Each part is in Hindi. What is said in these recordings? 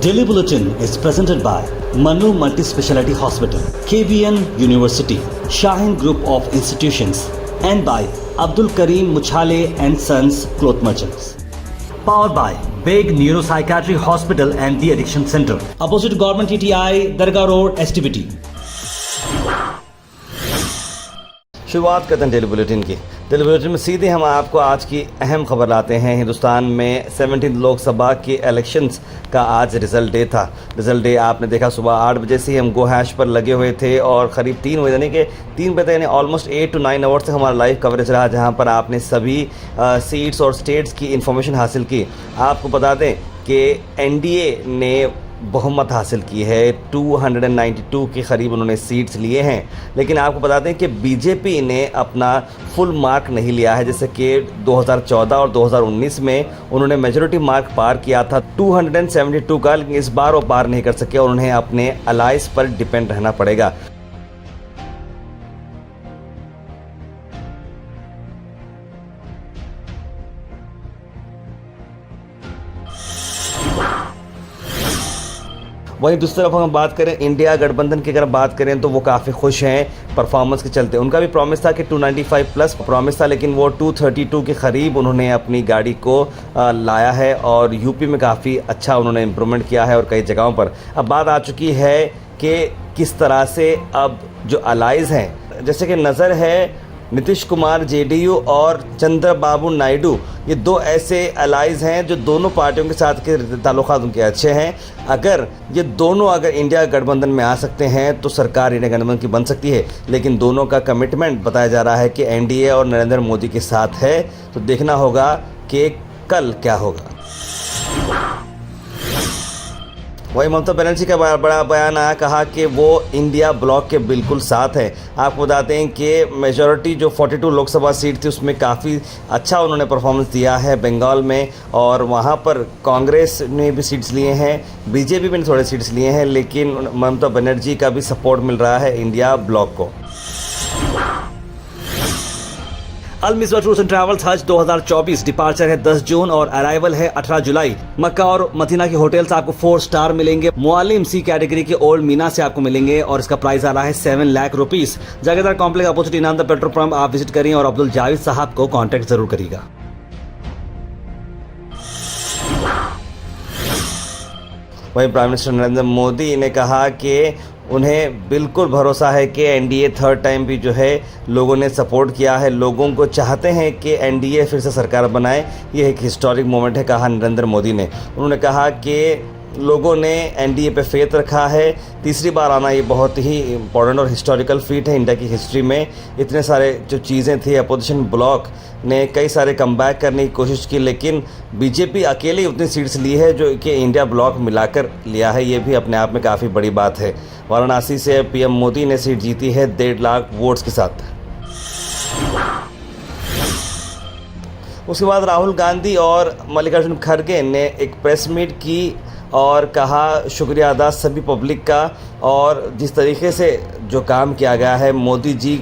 Daily Bulletin is presented by Manu Multi-Speciality Hospital, KBN University, Shaheen Group of Institutions, and by Abdul Karim Muchale and Sons Cloth Merchants. Powered by Big Neuropsychiatry Hospital and the Addiction Center, opposite Government TTI, Dargah Road, STBT. शुरुआत करते हैं डेली बुलेटिन की। डेली बुलेटिन में सीधे हम आपको आज की अहम खबर लाते हैं। हिंदुस्तान में 17 लोकसभा के इलेक्शंस का आज रिजल्ट डे था। रिजल्ट डे आपने देखा सुबह 8 बजे से ही हम गो हैश पर लगे हुए थे और क़रीब 3 बजे यानी कि 3 बजे यानी ऑलमोस्ट 8 to 9 आवर्स से हमारा लाइव कवरेज रहा, जहां पर आपने सभी सीट्स और स्टेट्स की इन्फॉर्मेशन हासिल की। आपको बता दें कि एनडीए ने बहुमत हासिल की है, 292 के करीब उन्होंने सीट्स लिए हैं। लेकिन आपको बता दें कि बीजेपी ने अपना फुल मार्क नहीं लिया है, जैसे कि 2014 और 2019 में उन्होंने मेजॉरिटी मार्क पार किया था 272 का, लेकिन इस बार वो पार नहीं कर सके और उन्हें अपने अलायंस पर डिपेंड रहना पड़ेगा। वहीं दूसरी तरफ हम बात करें इंडिया गठबंधन की, अगर बात करें तो वो काफ़ी खुश हैं परफॉर्मेंस के चलते। उनका भी प्रॉमिस था कि 295 प्लस प्रॉमिस था, लेकिन वो 232 के करीब उन्होंने अपनी गाड़ी को लाया है और यूपी में काफ़ी अच्छा उन्होंने इम्प्रूवमेंट किया है और कई जगहों पर। अब बात आ चुकी है कि किस तरह से अब जो अलाइज हैं, जैसे कि नज़र है नीतीश कुमार जेडीयू और चंद्रबाबू नायडू, ये दो ऐसे अलाइज हैं जो दोनों पार्टियों के साथ के ताल्लुकात उनके अच्छे हैं। अगर ये दोनों इंडिया गठबंधन में आ सकते हैं तो सरकार इंडिया गठबंधन की बन सकती है, लेकिन दोनों का कमिटमेंट बताया जा रहा है कि एनडीए और नरेंद्र मोदी के साथ है। तो देखना होगा कि कल क्या होगा। वही ममता बनर्जी का बड़ा बयान आया, कहा कि वो इंडिया ब्लॉक के बिल्कुल साथ है। आपको बताते हैं कि मेजॉरिटी जो 42 लोकसभा सीट थी उसमें काफ़ी अच्छा उन्होंने परफॉर्मेंस दिया है बंगाल में, और वहाँ पर कांग्रेस ने भी सीट्स लिए हैं, बीजेपी ने थोड़े सीट्स लिए हैं, लेकिन ममता बनर्जी का भी सपोर्ट मिल रहा है इंडिया ब्लॉक को। अल मिसबा टूर्स एंड ट्रैवल्स हज 2024 डिपार्चर है 10 जून और अराइवल है 18 जुलाई। मक्का और मदीना के होटल्स आपको 4 स्टार मिलेंगे। मुआलिम सी कैटेगरी के ओल्ड मीना से आपको मिलेंगे और इसका प्राइस आ रहा है 7 लाख रुपीस। जगहदार कॉम्प्लेक्स अपोजिट इनाम द पेट्रोल पंप आप विजिट करिए और अब्दुल जावेद साहब को कांटेक्ट जरूर करिएगा। वहीं प्राइम मिनिस्टर नरेंद्र मोदी ने कहा कि उन्हें बिल्कुल भरोसा है कि एनडीए थर्ड टाइम भी जो है लोगों ने सपोर्ट किया है, लोगों को चाहते हैं कि एनडीए फिर से सरकार बनाए। ये एक हिस्टोरिक मोमेंट है, कहा नरेंद्र मोदी ने। उन्होंने कहा कि लोगों ने एनडीए पे फेथ रखा है, तीसरी बार आना ये बहुत ही इम्पोर्टेंट और हिस्टोरिकल फीट है इंडिया की हिस्ट्री में। इतने सारे जो चीज़ें थी, अपोजिशन ब्लॉक ने कई सारे कमबैक करने की कोशिश की, लेकिन बीजेपी अकेले उतनी सीट्स ली है जो कि इंडिया ब्लॉक मिलाकर लिया है। ये भी अपने आप में काफ़ी बड़ी बात है। वाराणसी से पीएम मोदी ने सीट जीती है 1.5 लाख वोट्स के साथ। उसके बाद राहुल गांधी और मल्लिकार्जुन खड़गे ने एक प्रेस मीट की और कहा शुक्रिया अदा सभी पब्लिक का, और जिस तरीके से जो काम किया गया है, मोदी जी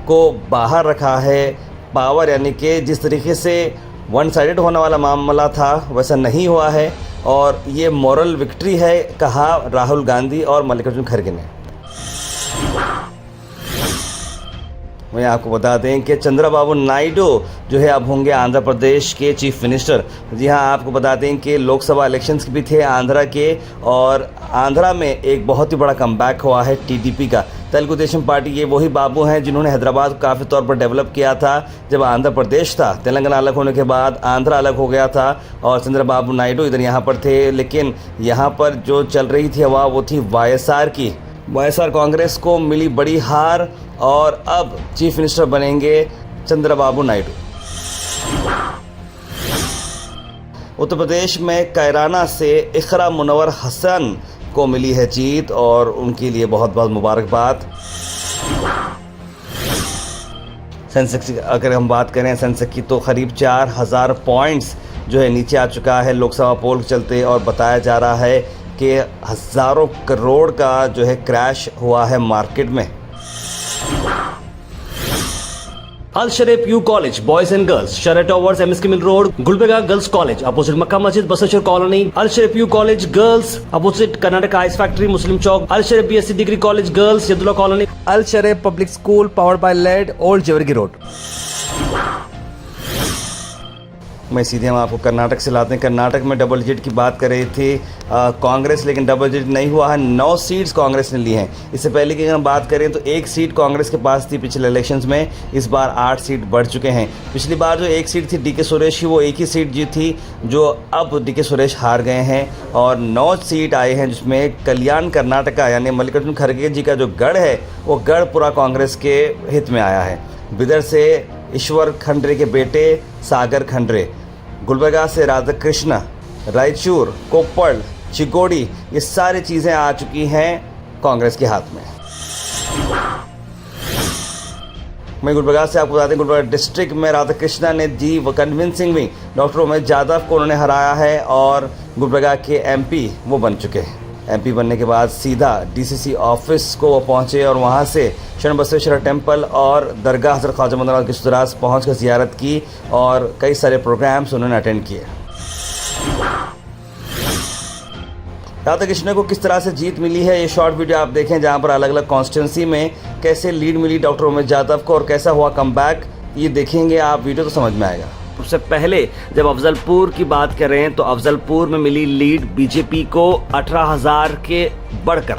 को बाहर रखा है पावर, यानी कि जिस तरीके से वन साइडेड होने वाला मामला था वैसा नहीं हुआ है और ये मॉरल विक्ट्री है, कहा राहुल गांधी और मल्लिकार्जुन खड़गे ने। वहीं आपको बता दें कि चंद्रबाबू नायडू जो है अब होंगे आंध्र प्रदेश के चीफ मिनिस्टर। जी हाँ, आपको बता दें कि लोकसभा इलेक्शंस भी थे आंध्रा के, और आंध्रा में एक बहुत ही बड़ा कमबैक हुआ है टीडीपी का। तेलुगु देशम पार्टी ये वही बाबू हैं जिन्होंने हैदराबाद को काफ़ी तौर पर डेवलप किया था जब आंध्र प्रदेश था। तेलंगाना अलग होने के बाद आंध्रा अलग हो गया था और चंद्रबाबू नायडू इधर यहाँ पर थे, लेकिन यहाँ पर जो चल रही थी हवा वो थी वाईएसआर की। वाईएसआर कांग्रेस को मिली बड़ी हार और अब चीफ मिनिस्टर बनेंगे चंद्रबाबू नायडू। उत्तर प्रदेश में कैराना से इकरा मुनव्वर हसन को मिली है जीत और उनके लिए बहुत बहुत मुबारकबाद। सेंसेक्स की अगर हम बात करें सेंसेक्स की, तो करीब 4000 पॉइंट्स जो है नीचे आ चुका है लोकसभा पोल के चलते, और बताया जा रहा है कि हज़ारों करोड़ का जो है क्रैश हुआ है मार्केट में। Al Sharif U college boys and girls, Shara towers, MSK mill road, Gulbarga girls college opposite Makka Masjid, Basaveshwar colony, Al Sharif U college girls opposite Karnataka ice factory, Muslim Chowk, Al Sharif BSc degree college girls, Yadulla colony, Al Sharif public school powered by lead, old Jewargi road. मैं सीधे हम आपको कर्नाटक से लाते हैं। कर्नाटक में डबल डिजिट की बात कर रही थी कांग्रेस, लेकिन डबल डिजिट नहीं हुआ है। 9 सीट्स कांग्रेस ने ली हैं। इससे पहले की अगर हम बात करें तो 1 सीट कांग्रेस के पास थी पिछले इलेक्शंस में, इस बार 8 सीट बढ़ चुके हैं। पिछली बार जो 1 सीट थी DK सुरेश की, वो एक ही सीट जी थी, जो अब DK सुरेश हार गए हैं और 9 सीट आए हैं, जिसमें कल्याण कर्नाटका यानी मल्लिकार्जुन खड़गे जी का जो गढ़ है, वो गढ़ पूरा कांग्रेस के हित में आया है। बिदर से ईश्वर खंड्रे के बेटे सागर खंड्रे, गुलबर्गा से राधाकृष्ण, रायचूर, कोप्पल, चिकोड़ी, ये सारी चीज़ें आ चुकी हैं कांग्रेस के हाथ में। मैं गुलबर्गा से आपको बता दें, गुलबर्गा डिस्ट्रिक्ट में राधाकृष्णा ने दी वो कन्विंसिंगली डॉक्टर उमेश यादव को उन्होंने हराया है और गुलबर्गा के MP वो बन चुके हैं। MP बनने के बाद सीधा DCC ऑफिस को वो पहुँचे और वहाँ से शरण बसवेश्वर टेम्पल और दरगाह हज़रत ख्वाजा मोइनुद्दीन की सुदराज पहुँच कर ज़ियारत की और कई सारे प्रोग्राम्स उन्होंने अटेंड किए। राधाकृष्ण को किस तरह से जीत मिली है, ये शॉर्ट वीडियो आप देखें, जहाँ पर अलग अलग कॉन्स्टिट्यूंसी में कैसे लीड मिली डॉक्टर उमेश यादव को और कैसा हुआ कमबैक, ये देखेंगे आप वीडियो तो समझ में आएगा। सबसे पहले जब अफजलपुर की बात करें तो अफजलपुर में मिली लीड बीजेपी को 18,000 के बढ़कर।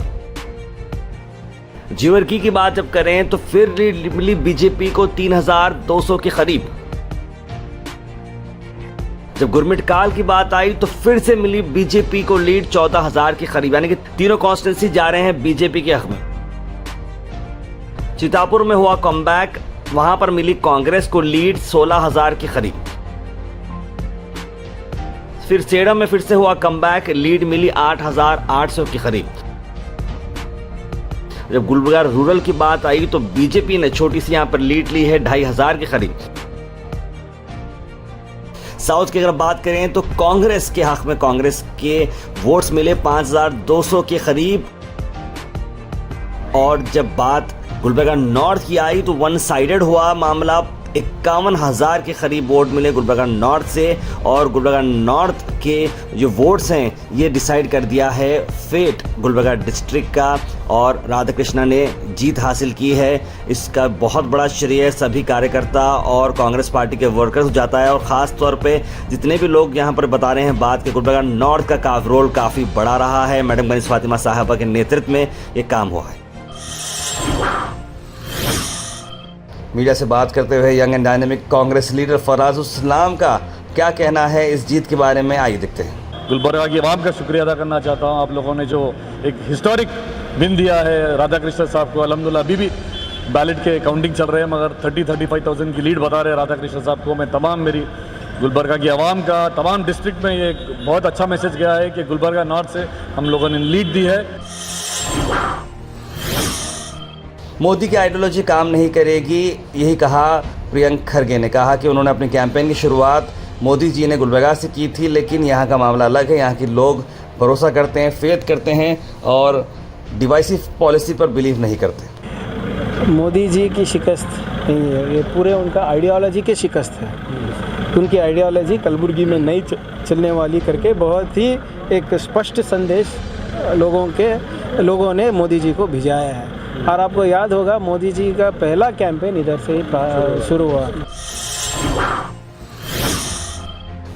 जेवरगी की बात जब करें तो फिर लीड मिली बीजेपी को 3,200 के करीब। जब गुरमिटकाल की बात आई तो फिर से मिली बीजेपी को लीड 14,000 के करीब, यानी कि तीनों कॉन्स्टिट्यूंसी जा रहे हैं बीजेपी के हक में। चितापुर में हुआ कमबैक, वहां पर मिली कांग्रेस को लीड 16,000 के करीब। फिर सेडम में फिर से हुआ कमबैक, लीड मिली 8,800 के करीब। जब गुलबर्गा रूरल की बात आई तो बीजेपी ने छोटी सी यहां पर लीड ली है 2,500 के करीब। साउथ की अगर बात करें तो कांग्रेस के हक में कांग्रेस के वोट्स मिले 5,200 के करीब। और जब बात गुलबर्गा नॉर्थ की आई तो वन साइडेड हुआ मामला, 51,000 के करीब वोट मिले गुलबर्गा नॉर्थ से और गुलबर्गा नॉर्थ के जो वोट्स हैं ये डिसाइड कर दिया है फेट गुलबर्गा डिस्ट्रिक्ट का और राधाकृष्णा ने जीत हासिल की है। इसका बहुत बड़ा श्रेय सभी कार्यकर्ता और कांग्रेस पार्टी के वर्कर्स को जाता है और ख़ास तौर पे जितने भी लोग यहाँ पर बता रहे हैं बात के गुलबर्गा नॉर्थ का रोल काफ़ी बड़ा रहा है। मैडम कनीज़ फातिमा साहिबा के नेतृत्व में ये काम हुआ है। मीडिया से बात करते हुए young and dynamic Congress leader Faraz Islam का क्या कहना है इस जीत के बारे में, आइए देखते हैं। गुलबर्गा की आवाम का शुक्रिया अदा करना चाहता हूँ। आप लोगों ने जो एक हिस्टोरिक विन दिया है राधाकृष्ण साहब को, अल्हम्दुलिल्लाह अभी भी बैलेट के काउंटिंग चल रहे हैं मगर 35,000 की लीड बता रहे हैं राधाकृष्ण साहब को। मैं तमाम मेरी गुलबर्गा की आवाम का तमाम डिस्ट्रिक्ट में ये बहुत अच्छा मैसेज गया है कि गुलबर्गा नॉर्थ से हम लोगों ने लीड दी है। मोदी की आइडियोलॉजी काम नहीं करेगी, यही कहा प्रियंक खरगे ने। कहा कि उन्होंने अपनी कैंपेन की शुरुआत मोदी जी ने गुलबर्गा से की थी, लेकिन यहाँ का मामला अलग है। यहाँ के लोग भरोसा करते हैं, फेथ करते हैं और डिवाइसिव पॉलिसी पर बिलीव नहीं करते। मोदी जी की शिकस्त नहीं है, ये पूरे उनका आइडियोलॉजी की शिकस्त है। उनकी आइडियोलॉजी कलबुर्गी में नहीं चलने वाली करके बहुत ही एक स्पष्ट संदेश लोगों ने मोदी जी को भिजाया है। और आपको याद होगा मोदी जी का पहला कैंपेन इधर से ही शुरू हुआ।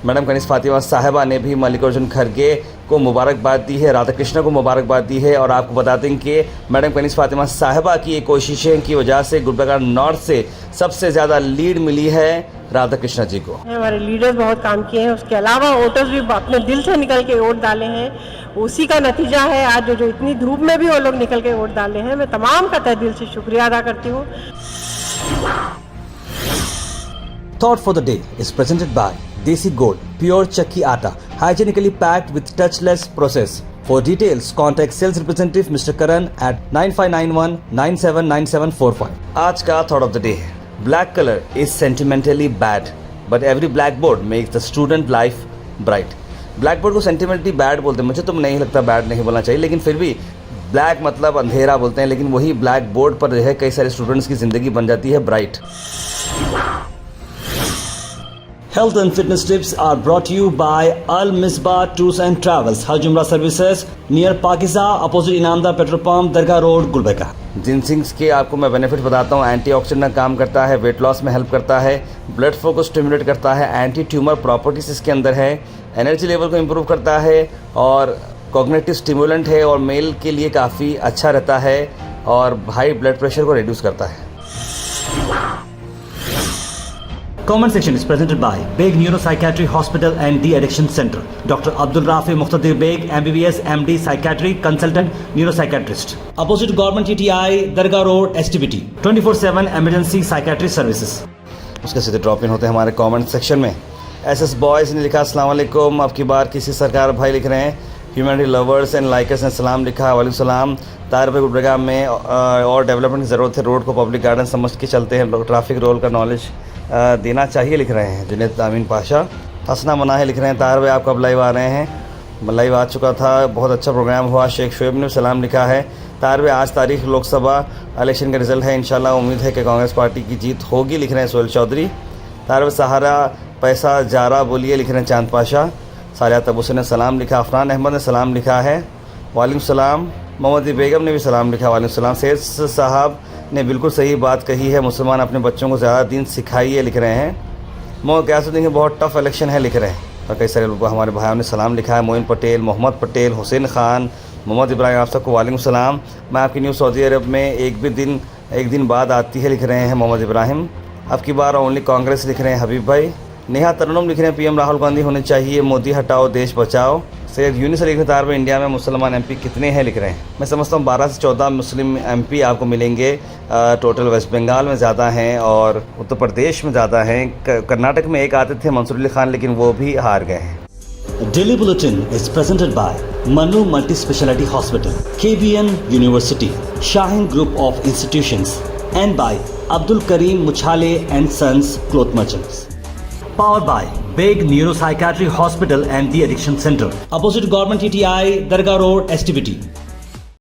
मैडम कनीज़ फातिमा साहिबा ने भी मल्लिकार्जुन खड़गे को मुबारकबाद दी है, राधाकृष्ण को मुबारकबाद दी है और आपको बता दें कि मैडम कनीज़ फातिमा साहिबा की कोशिशें की वजह से गुलबर्गा नॉर्थ से सबसे ज़्यादा लीड मिली है राधाकृष्ण जी को। हमारे लीडर्स बहुत काम किए हैं, उसके अलावा वोटर्स भी अपने दिल से निकल के वोट डाले हैं, उसी का नतीजा है आज जो इतनी धूप में भी वो लोग निकल के वोट डाले हैं। मैं तमाम का तहे दिल से शुक्रिया अदा करती हूँ। Thought for the day is presented by Desi Gold, pure chakki atta, hygienically packed with touchless process. For details, contact sales representative Mr. Karan at 9591 979745. आज का थॉट ऑफ द डे है, black colour is sentimentally bad but every black board makes the student life bright. Black board को सेंटिमेंटली बैड बोलते हैं, मुझे तो नहीं लगता बैड नहीं बोलना चाहिए, लेकिन फिर भी ब्लैक मतलब अंधेरा बोलते हैं, लेकिन वही ब्लैक बोर्ड पर जो है कई सारे स्टूडेंट्स की ज़िंदगी बन जाती है bright. Health and fitness tips are brought to you by Al Misbah Tours and Travels, Hajj Umrah Services, near Pakiza, opposite Inamda Petrol Pump, Dargah Road, Gulbarga. जिनसिंग्स के आपको मैं बेनिफिट बताता हूँ। एंटीऑक्सीडेंट का काम करता है, वेट लॉस में हेल्प करता है, ब्लड फ्लो को स्टिमुलेट करता है, एंटी ट्यूमर प्रॉपर्टीज इसके अंदर है, एनर्जी लेवल को इम्प्रूव करता है और कॉग्निटिव स्टिमुलेंट है और मेल के लिए काफ़ी अच्छा रहता है और हाई ब्लड प्रेशर को रिड्यूस करता है। Comment section is presented by Beg Neuropsychiatry Hospital and De-Addiction Center. Dr. Abdul Rafi Muqtadir Beg, MBBS, MD, Psychiatry, Consultant, Neuropsychiatrist. Opposite Government TTI, Dargah Road, STBT. 24/7 Emergency Psychiatry Services. उसके सीधे ड्रॉप इन होते हैं हमारे कमेंट सेक्शन में। एसएस बॉयज़ ने लिखा अस्सलाम वालेकुम, अब की बार किसी सरकार भाई लिख रहे हैं, ह्यूमैनिटी लवर्स एंड लाइकर्स ने सलाम लिखा, वालेकुम सलाम। तार पे गुलबर्गा में और डेवलपमेंट की ज़रूरत है, रोड को पब्लिक गार्डन समझ के चलते हैं लोग, ट्रैफिक रोल का नॉलेज देना चाहिए लिख रहे हैं जुनैद अमीन पाशा। हसना मना है लिख रहे हैं, तार पे आप कब लाइव आ रहे हैं? लाइव आ चुका था, बहुत अच्छा प्रोग्राम हुआ। शेख शोएब ने सलाम लिखा है, तार पे आज तारीख लोकसभा इलेक्शन का रिजल्ट है, इंशाल्लाह उम्मीद है कि कांग्रेस पार्टी की जीत होगी लिख रहे हैं सोहेल चौधरी। तार पे सहारा पैसा जारा बोलिए लिख रहे हैं चांद पाशा। सालिया तबूसे ने सलाम लिखा, अफरान अहमद ने सलाम लिखा है, वालेकुम सलाम। मोहम्मद बेगम ने भी सलाम लिखा, वालेकुम सलाम। सैयद साहब ने बिल्कुल सही बात कही है, मुसलमान अपने बच्चों को ज़्यादा दीन सिखाइए लिख रहे हैं। मोह क्या देंगे, बहुत टफ इलेक्शन है लिख रहे हैं। और कई सारे लोग हमारे भाइयों ने सलाम लिखा है, मोइन पटेल, मोहम्मद पटेल, हुसैन खान, मोहम्मद इब्राहिम, आप सबको वालेकुम सलाम। मैं आपकी न्यूज़ सऊदी अरब में एक दिन बाद आती है लिख रहे हैं मोहम्मद इब्राहिम। अब की बार ओनली कांग्रेस लिख रहे हैं हबीब भाई। नेहा तरनुम लिख रहे हैं पीएम राहुल गांधी होने चाहिए, मोदी हटाओ देश बचाओ। सैयद यूनिस लिख तार पर इंडिया में मुसलमान एमपी कितने हैं लिख रहे हैं। मैं समझता हूँ 12 से 14 मुस्लिम एमपी आपको मिलेंगे, टोटल वेस्ट बंगाल में ज़्यादा हैं और उत्तर प्रदेश में ज़्यादा हैं। कर्नाटक में एक आते थे मंसूर अली खान, लेकिन वो भी हार गए हैं। Daily Bulletin is presented by Manu Multi Speciality Hospital, KBN University, Shahin Group of Institutions, and by Abdul Karim Muchale and Sons Cloth Merchants. Powered by Beg Neuropsychiatry Hospital and The Addiction Center, opposite Government TTI, Dargah Road, STBT.